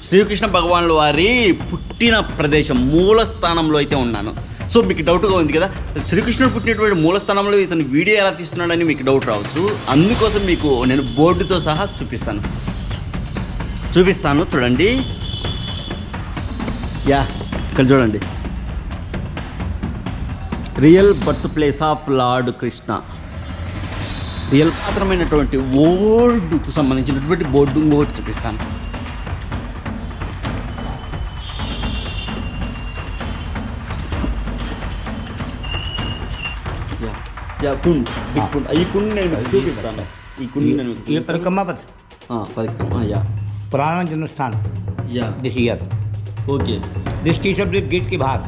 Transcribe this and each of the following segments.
శ్రీకృష్ణ భగవానుల వారి పుట్టిన ప్రదేశం మూల స్థానంలో అయితే ఉన్నాను. సో మీకు డౌట్గా ఉంది కదా, శ్రీకృష్ణుడు పుట్టినటువంటి మూల స్థానంలో ఇతను వీడియో ఎలా తీస్తున్నాడని మీకు డౌట్ రావచ్చు. అందుకోసం మీకు నేను బోర్డుతో సహా చూపిస్తాను. చూడండి, ఇక్కడ చూడండి, real birth place of lord Krishna, real పాత్రమైనటువంటి ఓల్డ్కు సంబంధించినటువంటి బోర్డు ఇంకోటి చూపిస్తాను. ఈ కుండ నేను చూపిస్తాను. ఈ కుండ నేను परिक्रमा पथ పరిక్రమ पुराना जन्म स्थान this year okay this tea shop gate के बाहर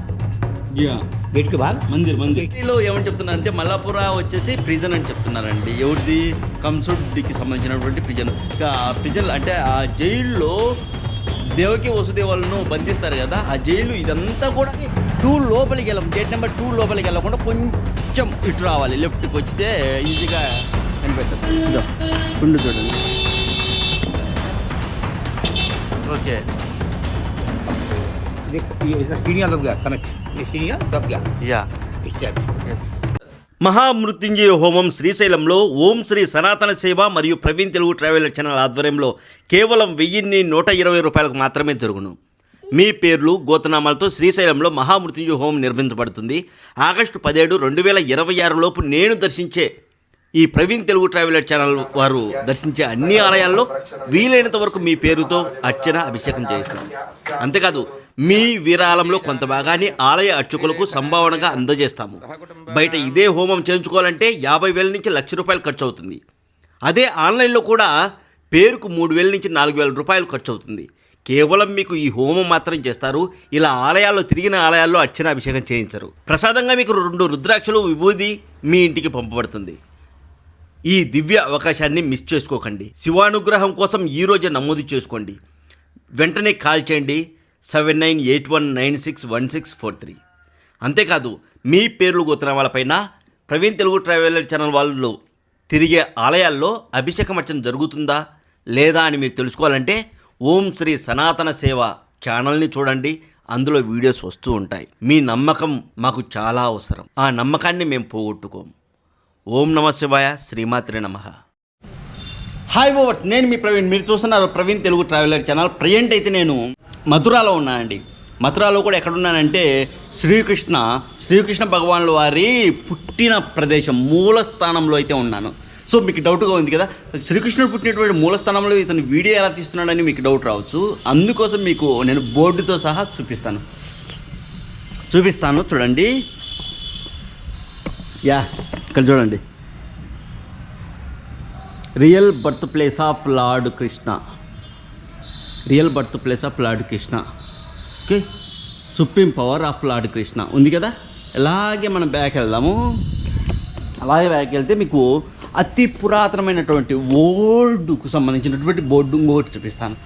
गेट के बाहर మందిర్లో ఏమని చెప్తున్నారంటే మల్లాపుర వచ్చేసి ప్రిజన్ అని చెప్తున్నారండి. ఎవరిది? కంసుడికి సంబంధించినటువంటి ప్రిజన్. ప్రిజన్ అంటే ఆ జైల్లో దేవకి వసుదేవాలను బంధిస్తారు కదా, ఆ జైలు ఇదంతా కూడా 2 లోపలికి వెళ్ళాం. గేట్ నెంబర్ 2 లోపలికి వెళ్ళకుండా కొంచెం ఇటు రావాలి, లెఫ్ట్కి వచ్చితే ఈజీగా కనిపెడతారు. కుండు చూడండి. ఓకే, सीढ़ियाँ दब गया कनेक्ट, ये सीढ़ियाँ दब गया स्टेप. మహామృత్యుంజయ హోమం శ్రీశైలంలో ఓం శ్రీ సనాతన సేవ మరియు ప్రవీణ్ తెలుగు ట్రావెలర్ ఛానల్ ఆధ్వర్యంలో కేవలం 1,120 రూపాయలకు మాత్రమే జరుగును. మీ పేర్లు గోతనామాలతో శ్రీశైలంలో మహామృత్యుంజయ హోమం నిర్వహించబడుతుంది. ఆగస్టు 17, 2026 లోపు నేను దర్శించే ఈ ప్రవీణ్ తెలుగు ట్రావెలర్ ఛానల్ వారు దర్శించే అన్ని ఆలయాల్లో వీలైనంత వరకు మీ పేరుతో అర్చన అభిషేకం చేయిస్తాం. అంతేకాదు మీ విరాళంలో కొంత భాగాన్ని ఆలయ అర్చకులకు సంభావనగా అందజేస్తాము. బయట ఇదే హోమం చేయించుకోవాలంటే 50,000 నుంచి ₹1,00,000 ఖర్చు అవుతుంది. అదే ఆన్లైన్లో కూడా పేరుకు 3,000 నుంచి 4,000 రూపాయలు ఖర్చు అవుతుంది. కేవలం మీకు ఈ హోమం మాత్రం చేస్తారు. ఇలా ఆలయాల్లో తిరిగిన ఆలయాల్లో అర్చన అభిషేకం చేయించరు. ప్రసాదంగా మీకు 2 రుద్రాక్షలు విభూది మీ ఇంటికి పంపబడుతుంది. ఈ దివ్య అవకాశాన్ని మిస్ చేసుకోకండి. శివానుగ్రహం కోసం ఈరోజే నమోదు చేసుకోండి. వెంటనే కాల్ చేయండి 7981961643. అంతేకాదు మీ పేర్లు గోత్రనామాలపైన ప్రవీణ్ తెలుగు ట్రావెలర్ ఛానల్ వాళ్ళు తిరిగే ఆలయాల్లో అభిషేకమర్చన జరుగుతుందా లేదా అని మీరు తెలుసుకోవాలంటే ఓం శ్రీ సనాతన సేవ ఛానల్ని చూడండి. అందులో వీడియోస్ వస్తూ ఉంటాయి. మీ నమ్మకం మాకు చాలా అవసరం. ఆ నమ్మకాన్ని మేము పోగొట్టుకోము. ఓం నమ శివాయ, శ్రీమాత్రే నమః. హాయ్ ఓవర్స్, నేను మీ ప్రవీణ్. మీరు చూస్తున్నారు Praveen Telugu traveller channel. Present అయితే నేను మథురాలో ఉన్నానండి. మథురాలో కూడా ఎక్కడున్నానంటే శ్రీకృష్ణ భగవానుల వారి పుట్టిన ప్రదేశం మూల స్థానంలో అయితే ఉన్నాను. సో మీకు డౌట్గా ఉంది కదా, శ్రీకృష్ణుడు పుట్టినటువంటి మూల స్థానంలో ఇతను వీడియో ఎలా తీస్తున్నాడని మీకు డౌట్ రావచ్చు. అందుకోసం మీకు నేను బోర్డుతో సహా చూపిస్తాను. చూడండి, ఇక్కడ చూడండి, real birth place of lord Krishna, real birth place of lord Krishna. Okay, supreme power of lord Krishna ఉంది కదా. అలాగే మనం బ్యాక్ వెళ్దాము. అలాగే బ్యాక్ వెళ్తే మీకు అతి పురాతనమైనటువంటి ఓల్డ్కు సంబంధించినటువంటి బోర్డు ఇంకొకటి చూపిస్తాను.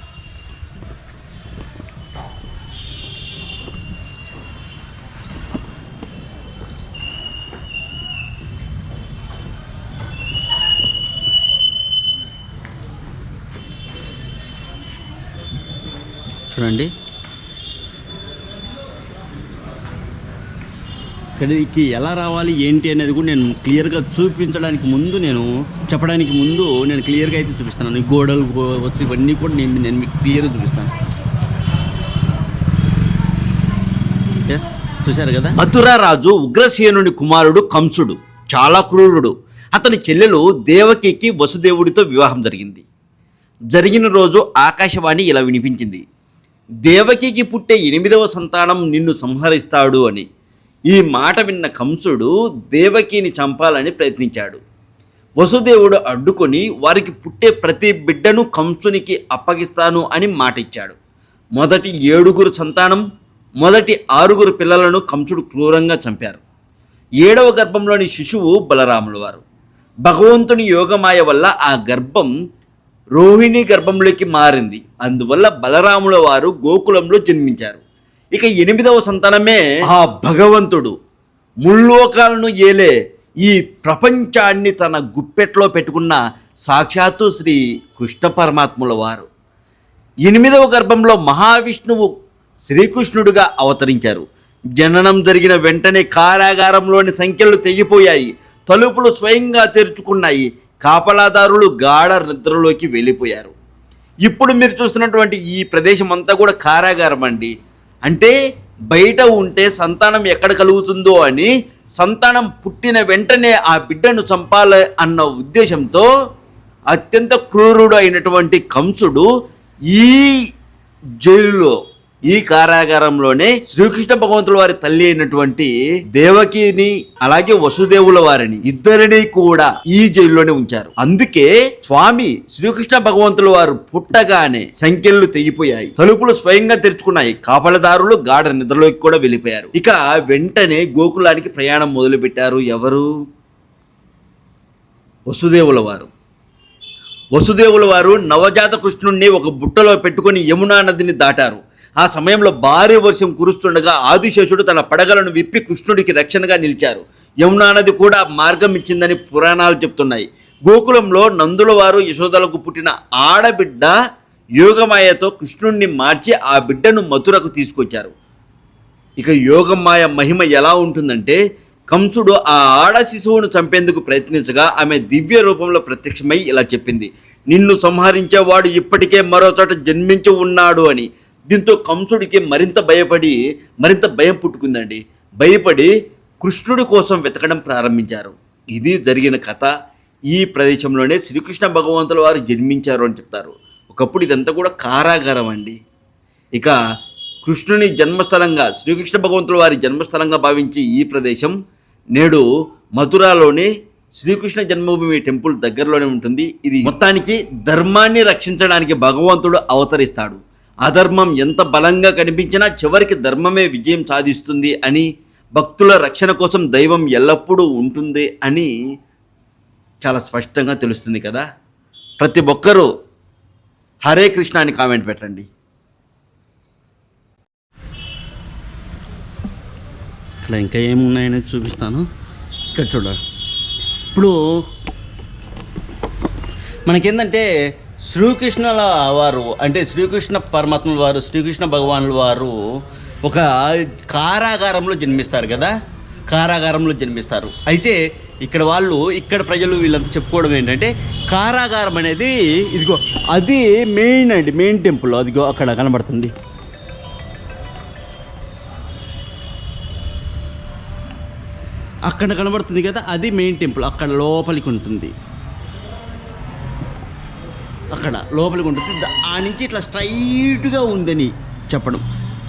చూడండి, ఇక్కడికి ఎలా రావాలి ఏంటి అనేది కూడా నేను క్లియర్గా చెప్పడానికి ముందు నేను క్లియర్గా అయితే చూపిస్తాను. ఈ గోడలు వచ్చి ఇవన్నీ కూడా నేను మీకు క్లియర్గా చూపిస్తాను. ఎస్, చూశారు కదా. మథురా రాజు ఉగ్రసేనుని కుమారుడు కంసుడు చాలా క్రూరుడు. అతని చెల్లెలు దేవకికి వసుదేవుడితో వివాహం జరిగిన రోజు ఆకాశవాణి ఇలా వినిపించింది: దేవకికి పుట్టే 8వ సంతానం నిన్ను సంహరిస్తాడు అని. ఈ మాట విన్న కంసుడు దేవకిని చంపాలని ప్రయత్నించాడు. వసుదేవుడు అడ్డుకొని వారికి పుట్టే ప్రతి బిడ్డను కంసునికి అప్పగిస్తాను అని మాట ఇచ్చాడు. మొదటి 7 సంతానం, మొదటి 6 పిల్లలను కంసుడు క్రూరంగా చంపారు. 7వ గర్భంలోని శిశువు బలరాముల వారు. భగవంతుని యోగమాయ వల్ల ఆ గర్భం రోహిణి గర్భంలోకి మారింది. అందువల్ల బలరాముల వారు గోకులంలో జన్మించారు. ఇక 8వ సంతానమే ఆ భగవంతుడు ముల్లోకాలను ఏలే ఈ ప్రపంచాన్ని తన గుప్పెట్లో పెట్టుకున్న సాక్షాత్తు శ్రీ కృష్ణ పరమాత్ముల వారు. ఎనిమిదవ గర్భంలో మహావిష్ణువు శ్రీకృష్ణుడిగా అవతరించారు. జననం జరిగిన వెంటనే కారాగారంలోని సంఖ్యలు తెగిపోయాయి. తలుపులు స్వయంగా తెరుచుకున్నాయి. కాపలాదారులు గాఢ నిద్రలోకి వెళ్ళిపోయారు. ఇప్పుడు మీరు చూస్తున్నటువంటి ఈ ప్రదేశం అంతా కూడా కారాగారం అండి. అంటే బయట ఉంటే సంతానం ఎక్కడ కలుగుతుందో అని, సంతానం పుట్టిన వెంటనే ఆ బిడ్డను చంపాలి అన్న ఉద్దేశంతో అత్యంత క్రూరుడు అయినటువంటి కంసుడు ఈ జైలులో, ఈ కారాగారంలోనే శ్రీకృష్ణ భగవంతుల వారి తల్లి అయినటువంటి దేవకిని అలాగే వసుదేవుల వారిని ఇద్దరిని కూడా ఈ జైల్లోనే ఉంచారు. అందుకే స్వామి శ్రీకృష్ణ భగవంతుల వారు పుట్టగానే సంఖ్యలు తెగిపోయాయి. తలుపులు స్వయంగా తెరుచుకున్నాయి. కాపలదారులు గాఢ నిద్రలోకి కూడా వెళ్ళిపోయారు. ఇక వెంటనే గోకులానికి ప్రయాణం మొదలు పెట్టారు. ఎవరు? వసుదేవుల వారు. వసుదేవుల వారు నవజాత కృష్ణుణ్ణి ఒక బుట్టలో పెట్టుకుని యమునా నదిని దాటారు. ఆ సమయంలో భారీ వర్షం కురుస్తుండగా ఆదిశేషుడు తన పడగలను విప్పి కృష్ణుడికి రక్షణగా నిలిచారు. యమునా నది కూడా మార్గం ఇచ్చిందని పురాణాలు చెప్తున్నాయి. గోకులంలో నందుల వారు యశోదలకు పుట్టిన ఆడబిడ్డ యోగమాయతో కృష్ణుణ్ణి మార్చి ఆ బిడ్డను మథురకు తీసుకొచ్చారు. ఇక యోగమాయ మహిమ ఎలా ఉంటుందంటే, కంసుడు ఆ ఆడ శిశువును చంపేందుకు ప్రయత్నించగా ఆమె దివ్య రూపంలో ప్రత్యక్షమై ఇలా చెప్పింది: నిన్ను సంహరించేవాడు ఇప్పటికే మరో చోట జన్మించి ఉన్నాడు అని. దీంతో కంసుడికి మరింత భయం పుట్టుకుందండి. భయపడి కృష్ణుడి కోసం వెతకడం ప్రారంభించారు. ఇది జరిగిన కథ. ఈ ప్రదేశంలోనే శ్రీకృష్ణ భగవంతుల వారు జన్మించారు అని చెప్తారు. ఒకప్పుడు ఇదంతా కూడా కారాగారం అండి. ఇక కృష్ణుని జన్మస్థలంగా, శ్రీకృష్ణ భగవంతుల వారి జన్మస్థలంగా భావించి ఈ ప్రదేశం నేడు మథురాలోని శ్రీకృష్ణ జన్మభూమి టెంపుల్ దగ్గరలోనే ఉంటుంది. ఇది మొత్తానికి ధర్మాన్ని రక్షించడానికి భగవంతుడు అవతరిస్తాడు. అధర్మం ఎంత బలంగా కనిపించినా చివరికి ధర్మమే విజయం సాధిస్తుంది అని, భక్తుల రక్షణ కోసం దైవం ఎల్లప్పుడూ ఉంటుంది అని చాలా స్పష్టంగా తెలుస్తుంది కదా. ప్రతి ఒక్కరూ హరే కృష్ణ అని కామెంట్ పెట్టండి. ఇక్కడ ఇంకా ఏమున్నాయని చూపిస్తాను. ఇక్కడ చూడాలి. ఇప్పుడు మనకేంటంటే శ్రీకృష్ణుల వారు, అంటే శ్రీకృష్ణ పరమాత్ముల వారు, శ్రీకృష్ణ భగవానుల వారు ఒక కారాగారంలో జన్మిస్తారు కదా. కారాగారంలో జన్మిస్తారు. అయితే ఇక్కడ ప్రజలు వీళ్ళంతా చెప్పుకోవడం ఏంటంటే, కారాగారం అనేది ఇదిగో అది మెయిన్ టెంపుల్. అదిగో అక్కడ కనబడుతుంది. అక్కడ కనబడుతుంది కదా, అది మెయిన్ టెంపుల్. అక్కడ లోపలికి ఉంటుంది. అక్కడ లోపలికి ఉంటుంది. ఆ నుంచి ఇట్లా స్ట్రైట్గా ఉందని చెప్పడం.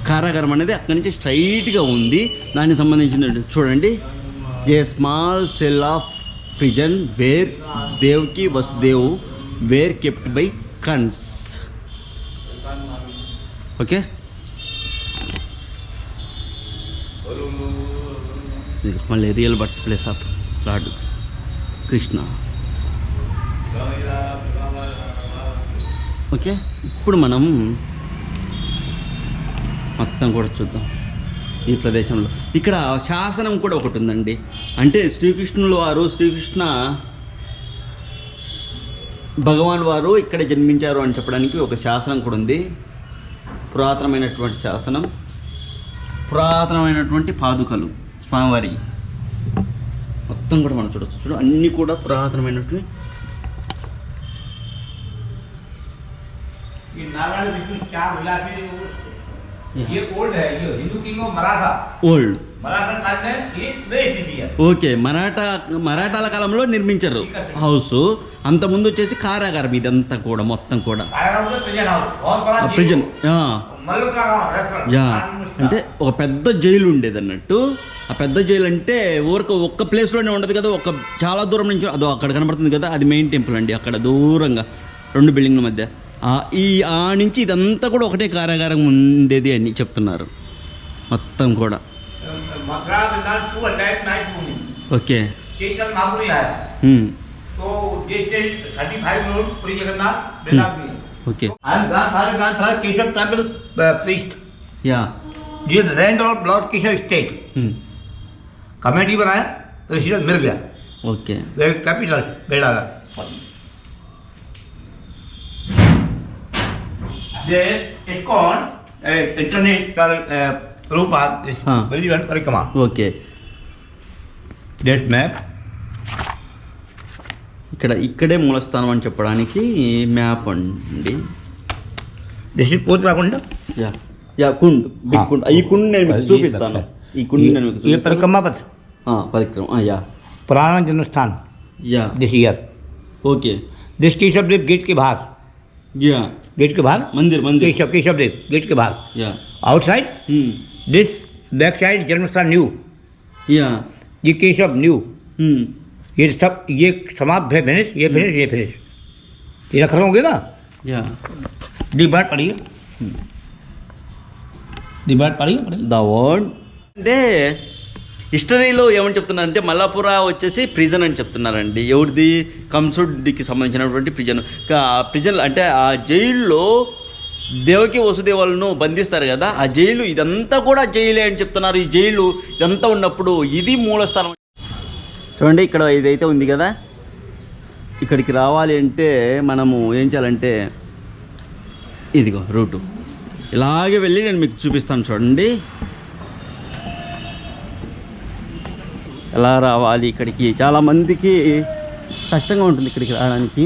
కారాగారం అనేది అక్కడి నుంచి స్ట్రైట్గా ఉంది. దానికి సంబంధించిన చూడండి, a small cell of prison where Devki Vasudev were kept by Kans. Okay, మళ్ళీ real birth place of lord Krishna. Okay, ఇప్పుడు మనం మొత్తం కూడా చూద్దాం ఈ ప్రదేశంలో. ఇక్కడ శాసనం కూడా ఒకటి ఉందండి. అంటే శ్రీకృష్ణుల వారు, శ్రీకృష్ణ భగవాన్ వారు ఇక్కడ జన్మించారు అని చెప్పడానికి ఒక శాసనం కూడా ఉంది. పురాతనమైనటువంటి శాసనం, పురాతనమైనటువంటి పాదుకలు స్వామివారి మొత్తం కూడా మనం చూడవచ్చు. చూడు, అన్నీ కూడా పురాతనమైనటువంటి. ఓల్డ్ ఓకే, మరాఠాల కాలంలో నిర్మించారు హౌస్. అంతకుముందు వచ్చేసి కారాగారం ఇదంతా కూడా మొత్తం కూడా ప్రిజన్. యా, అంటే ఒక పెద్ద జైలు ఉండేది అన్నట్టు. ఆ పెద్ద జైలు అంటే ఒక్క ప్లేస్లోనే ఉండదు కదా, చాలా దూరం నుంచి అదో అక్కడ కనబడుతుంది కదా, అది మెయిన్ టెంపుల్ అండి. అక్కడ దూరంగా 2 బిల్డింగ్ల మధ్య ఆ నుంచి ఇదంతా కూడా ఒకటే కారాగారం ఉండేది అని చెప్తున్నారు మొత్తం కూడా. Okay, okay, Keshav temple priest या ये land of lord Keshav state committee बनाया, प्रेसिडेंट मिल गया. ओके, कैपिटल बेड़ागर. This is called international Rupa. This Huh. very well Parikama. Okay This map. ఇక్కడే మూలస్థానం అని చెప్పడానికి మ్యాప్ అండి. This is Uttarakhand. యా కుండ్ బిగ్ हाँ. కుండ్. ఈ కుండ్ నేను మీకు చూపిస్తాను. ఈ కుండ్ నేను మీకు ये చూపిస్తాను. परिक्रमा पथ. పరిక్రమ యా पुराना जन्म स्थान. Yeah This year. Okay This Keshav Dev gate के बाहर. యా गेट के बाहर. మందిర్ केशव देव गेट के बाहर. Yeah Outside. This back side जन्म स्थान न्यू. యా ये केशव न्यू. ये सब ये समाप्त है फिनिश. ये फिनिश. ये रख होंगे ना. యా डिबाट पढ़िए. डिबाट पढ़िए. ద వర్డ్ అంటే హిస్టరీలో ఏమని చెప్తున్నారంటే మల్లాపుర వచ్చేసి ప్రిజన్ అని చెప్తున్నారండి. ఎవరిది? కంసుడికి సంబంధించినటువంటి ప్రిజన్. ప్రిజన్ అంటే ఆ జైల్లో దేవకి వసుదేవులను బంధిస్తారు కదా, ఆ జైలు ఇదంతా కూడా జైలే అని చెప్తున్నారు. ఈ జైలు ఇదంతా ఉన్నప్పుడు ఇది మూలస్థానం. చూడండి ఇక్కడ ఇదైతే ఉంది కదా, ఇక్కడికి రావాలి అంటే మనము ఏం చేయాలంటే ఇదిగో రూటు ఇలాగే వెళ్ళి నేను మీకు చూపిస్తాను. చూడండి ఎలా రావాలి ఇక్కడికి. చాలామందికి కష్టంగా ఉంటుంది ఇక్కడికి రావడానికి.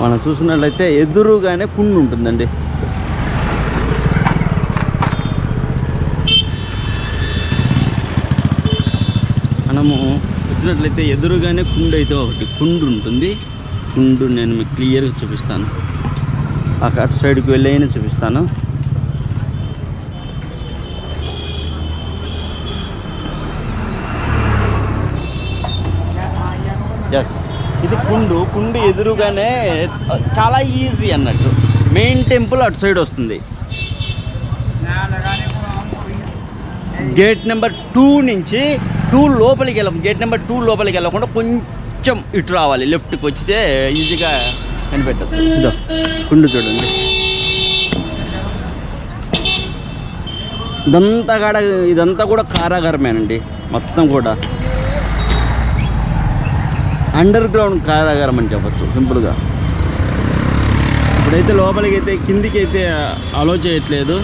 మనం చూసుకున్నట్లయితే ఎదురుగానే కుండు ఉంటుందండి. మనము వచ్చినట్లయితే ఎదురుగానే కుండు అయితే ఒకటి కుండు ఉంటుంది. కుండు నేను మీకు క్లియర్గా చూపిస్తాను. అటు సైడ్కి వెళ్ళైనా చూపిస్తాను. ఎస్ ఇది కుండు. కుండు ఎదురుగానే చాలా ఈజీ అన్నట్టు. మెయిన్ టెంపుల్ అటు సైడ్ వస్తుంది. గేట్ నెంబర్ 2 నుంచి 2 లోపలికి వెళ్ళం. గేట్ నెంబర్ 2 లోపలికి వెళ్ళకుండా కొంచెం ఇటు రావాలి. లెఫ్ట్కి వచ్చితే ఈజీగా కనిపెట్టదు. ఇదో కుండు చూడండి. ఇదంతా కూడా కారాగారమేనండి. మొత్తం కూడా అండర్ గ్రౌండ్ కారాగారం అని చెప్పచ్చు సింపుల్గా. ఇప్పుడైతే లోపలికి అయితే కిందికి అయితే అలో చేయట్లేదు.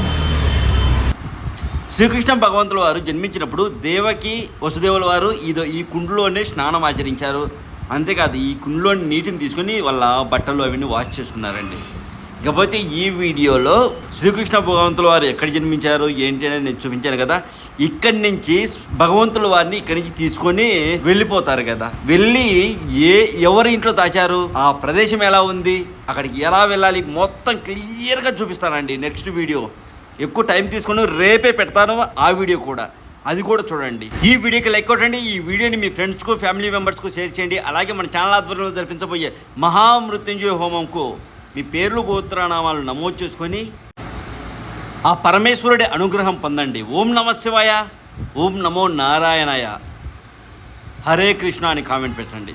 శ్రీకృష్ణ భగవంతుల వారు జన్మించినప్పుడు దేవకి వసుదేవుల వారు ఈ కుండులోనే స్నానం ఆచరించారు. అంతేకాదు ఈ కుండులోని నీటిని తీసుకొని వాళ్ళ బట్టలు అవన్నీ వాష్ చేసుకున్నారండి. ఇకపోతే ఈ వీడియోలో శ్రీకృష్ణ భగవంతుల వారు ఎక్కడ జన్మించారు ఏంటి అనేది నేను చూపించాను కదా. ఇక్కడి నుంచి భగవంతుల వారిని ఇక్కడి నుంచి తీసుకొని వెళ్ళిపోతారు కదా. వెళ్ళి ఎవరి ఇంట్లో దాచారు, ఆ ప్రదేశం ఎలా ఉంది, అక్కడికి ఎలా వెళ్ళాలి మొత్తం క్లియర్గా చూపిస్తానండి నెక్స్ట్ వీడియో. ఎక్కువ టైం తీసుకొని రేపే పెడతాను ఆ వీడియో కూడా, అది కూడా చూడండి. ఈ వీడియోకి లైక్ కొట్టండి. ఈ వీడియోని మీ ఫ్రెండ్స్కు ఫ్యామిలీ మెంబర్స్కు షేర్ చేయండి. అలాగే మన ఛానల్ ఆధ్వర్యంలో జరిపించబోయే మహామృత్యుంజయ హోమంకు మీ పేర్లు గోత్రనామాలు నమోదు చేసుకొని ఆ పరమేశ్వరుడి అనుగ్రహం పొందండి. ఓం నమః శివాయ, ఓం నమో నారాయణాయ, హరే కృష్ణ అని కామెంట్ పెట్టండి.